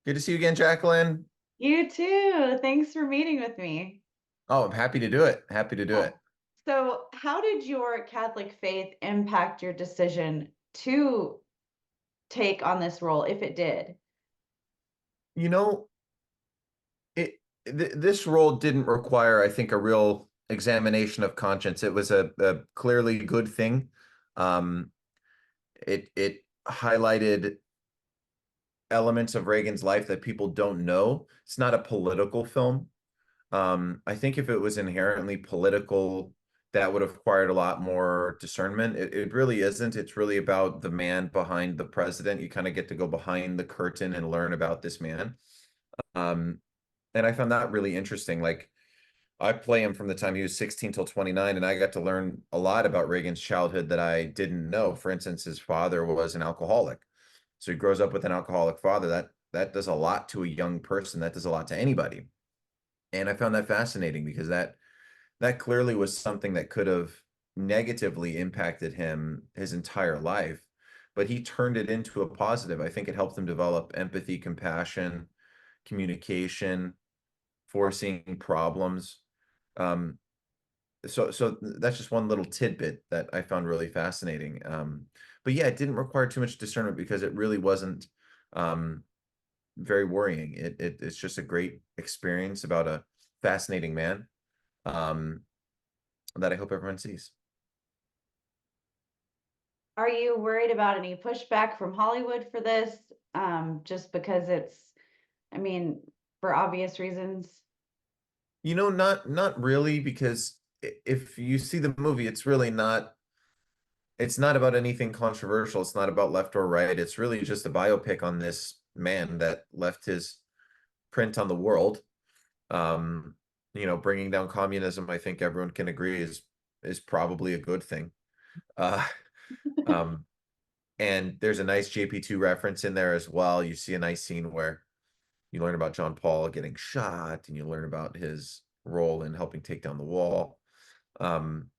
Good to see you again, Jacqueline. You too. Thanks for meeting with me. Oh, I'm happy to do it. Happy to do Uh, it. So, how did your Catholic faith impact your decision to take on this role, if it did? You know, this role didn't require, I think, a real examination of conscience. It was a clearly good thing. Um, it highlighted elements of Reagan's life that people don't know. It's not a political film. I think if it was inherently political, that would have required a lot more discernment. It really isn't. It's really about the man behind the president. You kind of get to go behind the curtain and learn about this man. Um, and I found that really interesting. Like I play him from the time he was 16 till 29, and I got to learn a lot about Reagan's childhood that I didn't know. For instance, his father was an alcoholic. So he grows up with an alcoholic father. That does a lot to a young person. That does a lot to anybody. And I found that fascinating because that clearly was something that could have negatively impacted him his entire life, but he turned it into a positive. I think it helped him develop empathy, compassion, communication, foreseeing problems. Um, so that's just one little tidbit that I found really fascinating. But yeah, it didn't require too much discernment because it really wasn't um, very worrying. It's just a great experience about a fascinating man. Um, that I hope everyone sees. Are you worried about any pushback from Hollywood for this? Just because I mean, for obvious reasons. Not really, because if you see the movie, it's not about anything controversial. It's not about left or right. It's really just a biopic on this man that left his print on the world. Um, bringing down communism, I think everyone can agree is probably a good thing. Uh, um, and there's a nice JP2 reference in there as well. You see a nice scene where you learn about John Paul getting shot, and you learn about his role in helping take down the wall. Um,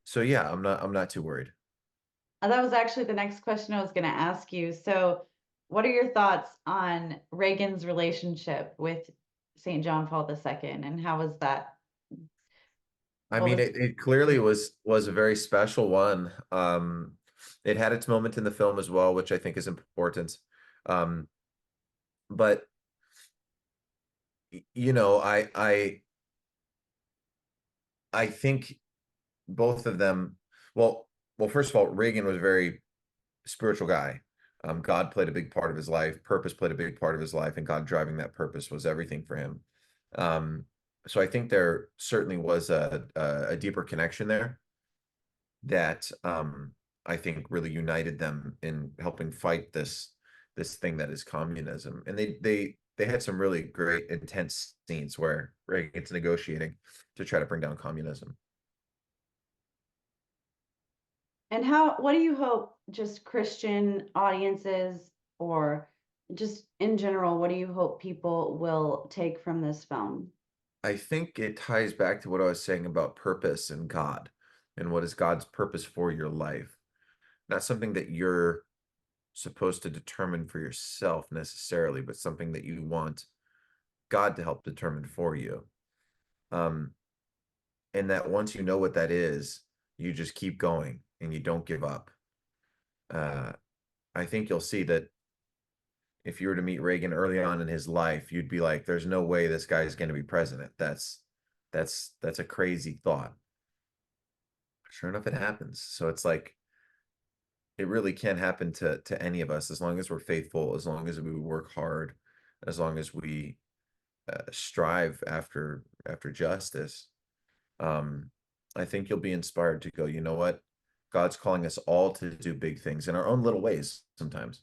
so yeah, I'm not too worried. That was actually the next question I was going to ask you. So, what are your thoughts on Reagan's relationship with St. John Paul II, and how was that? I What mean, was it clearly was a very special one. It had its moment in the film as well, which I think is important. Um, but I think both of them. Well, well, first of all, Reagan was a very spiritual guy. God played a big part of his life. Purpose played a big part of his life, and God driving that purpose was everything for him. Um, so I think there certainly was a deeper connection there that I think really united them in helping fight this thing that is communism. And they had some really great intense scenes where Reagan's negotiating to try to bring down communism. and what do you hope just Christian audiences, or just in general, what do you hope people will take from this film? I think it ties back to what I was saying about purpose and God and what is God's purpose for your life. Not something that you're supposed to determine for yourself necessarily, but something that you want God to help determine for you. Um, and that once you know what that is, you just keep going and you don't give up. Uh, I think you'll see that if you were to meet Reagan early on in his life, you'd be like, "There's no way this guy is going to be president." That's a crazy thought. Sure enough, it happens. So it's like it really can happen to any of us as long as we're faithful, as long as we work hard, as long as we strive after justice. Um, I think you'll be inspired to go, you know what? God's calling us all to do big things in our own little ways sometimes,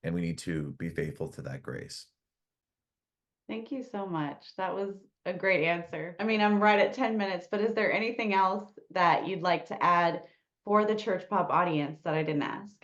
and we need to be faithful to that grace. Thank you so much. That was a great answer. I mean, I'm right at 10 minutes, but is there anything else that you'd like to add for the Church Pop audience that I didn't ask?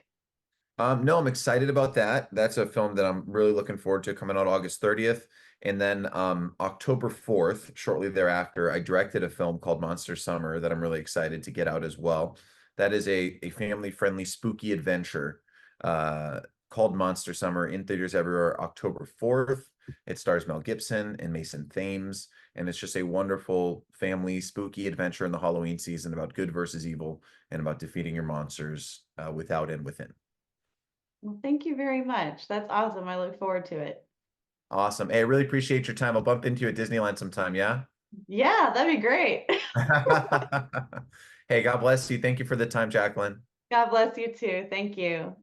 No, I'm excited about that. That's a film that I'm really looking forward to coming out August 30th. And then October 4th, shortly thereafter, I directed a film called Monster Summer that I'm really excited to get out as well. That is a family-friendly spooky adventure uh, called Monster Summer, in theaters everywhere, October 4th. It stars Mel Gibson and Mason Thames, and it's just a wonderful family spooky adventure in the Halloween season about good versus evil and about defeating your monsters without and within. Well, thank you very much. That's awesome. I look forward to it. Awesome. Hey, I really appreciate your time. I'll bump into you at Disneyland sometime, yeah? Yeah, that'd be great. Hey, God bless you. Thank you for the time, Jacqueline. God bless you too. Thank you.